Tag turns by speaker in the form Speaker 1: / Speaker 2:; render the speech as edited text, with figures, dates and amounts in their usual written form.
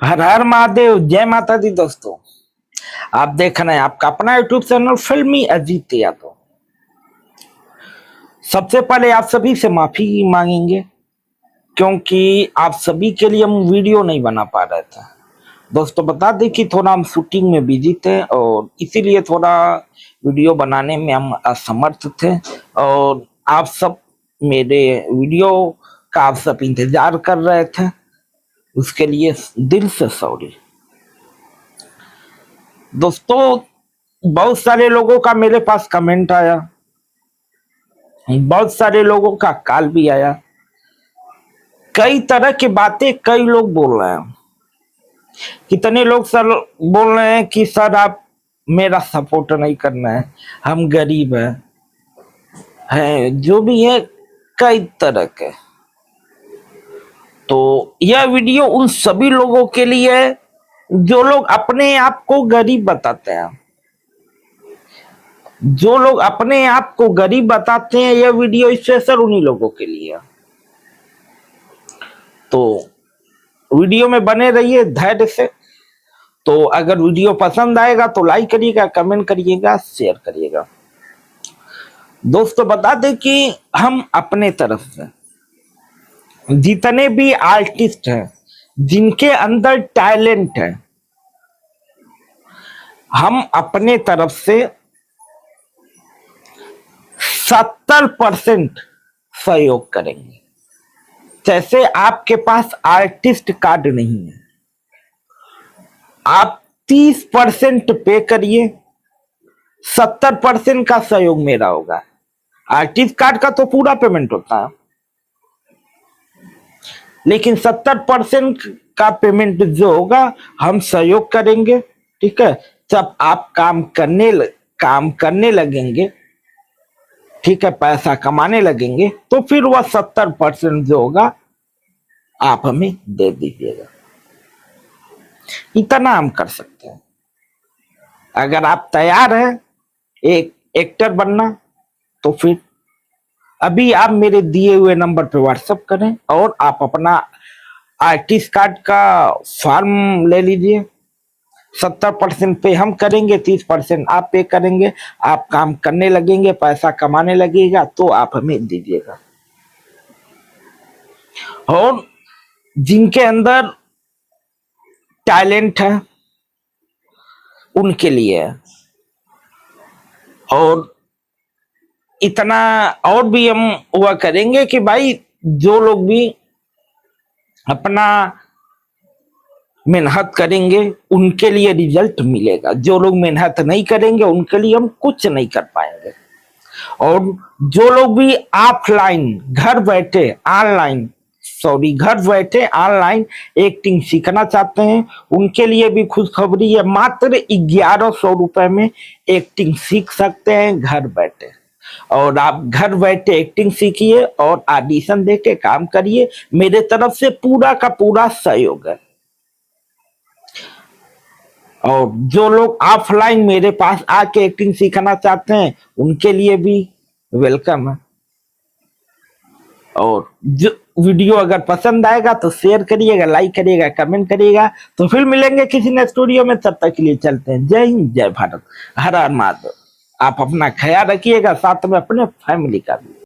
Speaker 1: हर हर महादेव, जय माता दी। दोस्तों, आप देख रहे हैं आपका अपना यूट्यूब चैनल फिल्मी अजीत यादव। सबसे पहले आप सभी से माफी मांगेंगे क्योंकि आप सभी के लिए हम वीडियो नहीं बना पा रहे थे। दोस्तों, बता दें कि थोड़ा हम शूटिंग में बिजी थे और इसीलिए थोड़ा वीडियो बनाने में हम असमर्थ थे। और आप सब मेरे वीडियो का आप सब इंतजार कर रहे थे, उसके लिए दिल से सॉरी। दोस्तों, बहुत सारे लोगों का मेरे पास कमेंट आया, बहुत सारे लोगों का कॉल भी आया, कई तरह की बातें कई लोग बोल रहे हैं। कितने लोग सर बोल रहे हैं कि सर आप मेरा सपोर्ट नहीं करना है, हम गरीब हैं जो भी है, कई तरह के। तो यह वीडियो उन सभी लोगों के लिए है जो लोग अपने आप को गरीब बताते हैं। जो लोग अपने आप को गरीब बताते हैं, यह वीडियो स्पेशल उन्हीं लोगों के लिए है। तो वीडियो में बने रहिए धैर्य से। तो अगर वीडियो पसंद आएगा तो लाइक करिएगा, कमेंट करिएगा, शेयर करिएगा। दोस्तों, बता दें कि हम अपने तरफ से जितने भी आर्टिस्ट हैं, जिनके अंदर टैलेंट है, हम अपने तरफ से 70% सहयोग करेंगे। जैसे आपके पास आर्टिस्ट कार्ड नहीं है, आप 30% पे करिए, 70% का सहयोग मेरा होगा। आर्टिस्ट कार्ड का तो पूरा पेमेंट होता है, लेकिन 70% का पेमेंट जो होगा हम सहयोग करेंगे। ठीक है, जब आप काम करने लगेंगे, ठीक है, पैसा कमाने लगेंगे, तो फिर वह 70% जो होगा आप हमें दे दीजिएगा। इतना हम कर सकते हैं। अगर आप तैयार हैं एक एक्टर बनना, तो फिर अभी आप मेरे दिए हुए नंबर पे व्हाट्सएप करें और आप अपना आर्टिस्ट कार्ड का फॉर्म ले लीजिए। 70% पे हम करेंगे, 30% आप पे करेंगे। आप काम करने लगेंगे, पैसा कमाने लगेगा, तो आप हमें दीजिएगा। और जिनके अंदर टैलेंट है उनके लिए है। और इतना और भी हम हुआ करेंगे कि भाई जो लोग भी अपना मेहनत करेंगे उनके लिए रिजल्ट मिलेगा, जो लोग मेहनत नहीं करेंगे उनके लिए हम कुछ नहीं कर पाएंगे। और जो लोग भी घर बैठे ऑनलाइन एक्टिंग सीखना चाहते हैं, उनके लिए भी खुशखबरी है। मात्र 1100 रुपए में एक्टिंग सीख सकते हैं घर बैठे। और आप घर बैठे एक्टिंग सीखिए और ऑडिशन देके काम करिए। मेरे तरफ से पूरा का पूरा सहयोग है। और जो लोग ऑफलाइन मेरे पास आके एक्टिंग सीखना चाहते हैं उनके लिए भी वेलकम है। और जो वीडियो अगर पसंद आएगा तो शेयर करिएगा, लाइक करिएगा, कमेंट करिएगा। तो फिर मिलेंगे किसी नेक्स्ट स्टूडियो में, तब तक के लिए चलते हैं। जय हिंद, जय भारत, हर हर महादेव। आप अपना ख्याल रखिएगा, साथ में अपने फैमिली का भी।